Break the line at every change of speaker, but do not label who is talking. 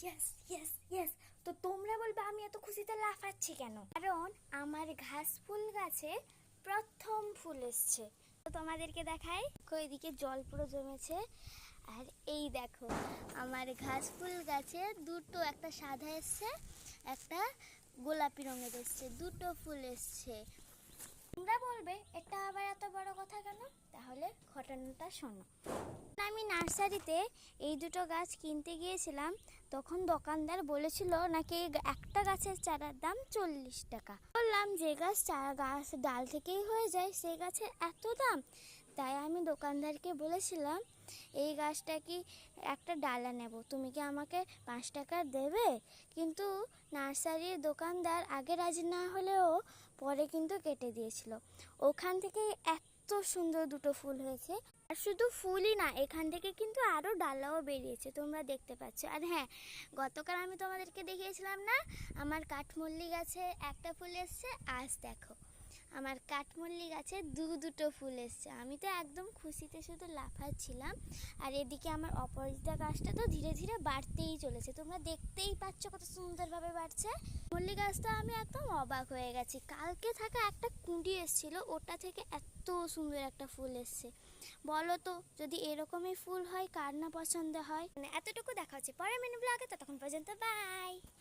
Yes yes yes. তো তোমরা বলবে আমি এত খুশিতে লাফাচ্ছি কেন? কারণ আমার ঘাস ফুল গাছে প্রথম ফুল এসছে। তো তোমাদেরকে দেখাই, এদিকে জল পুরো জমেছে। আর এই দেখো আমার ঘাস ফুল গাছে দুটো, একটা সাদা এসছে, একটা গোলাপি রঙের এসছে, দুটো ফুল এসছে। তোমরা বলবে এটা আবার এত বড় কথা কেন? তাহলে ঘটনাটা শোনো। আমি নার্সারিতে এই দুটো গাছ কিনতে গিয়েছিলাম, তখন দোকানদার বলেছিল নাকি একটা গাছের চারার দাম 40 টাকা। বললাম যে গাছ চারা গাছ ডাল থেকেই হয়ে যায়, সেই গাছের এত দাম? তাই আমি দোকানদারকে বলেছিলাম এই গাছটা কি একটা ডালা নেব, তুমি কি আমাকে 5 টাকা দেবে? কিন্তু নার্সারির দোকানদার আগে রাজি না হলেও পরে কিন্তু কেটে দিয়েছিল। ওখান থেকে এত সুন্দর দুটো ফুল হয়েছে। আর শুধু ফুলই না, এখান থেকে কিন্তু আরও ডালাও বেরিয়েছে, তোমরা দেখতে পাচ্ছ। আর হ্যাঁ, গতকাল আমি তোমাদেরকে দেখিয়েছিলাম না আমার কাঠমল্লি গাছে একটা ফুল এসছে। আজ দেখো আমার কাঠমল্লি গাছে দুটো ফুল এসছে। আমি তো একদম খুশিতে শুধু লাফাচ্ছিলাম। আর এদিকে আমার অপরাজিতা গাছটা তো ধীরে ধীরে বাড়তেই চলেছে, তোমরা দেখতেই পাচ্ছ কত সুন্দরভাবে বাড়ছে। মল্লি গাছটা আমি একদম অবাক হয়ে গেছি, কালকে থাকা একটা কুঁড়ি এসেছিল, ওটা থেকে এত সুন্দর একটা ফুল এসছে। বলো তো, যদি এরকমই ফুল হয় কার না পছন্দ হয়? এতটুকু দেখা হচ্ছে পরের মিনি ব্লগে, ততক্ষণ পর্যন্ত বাই।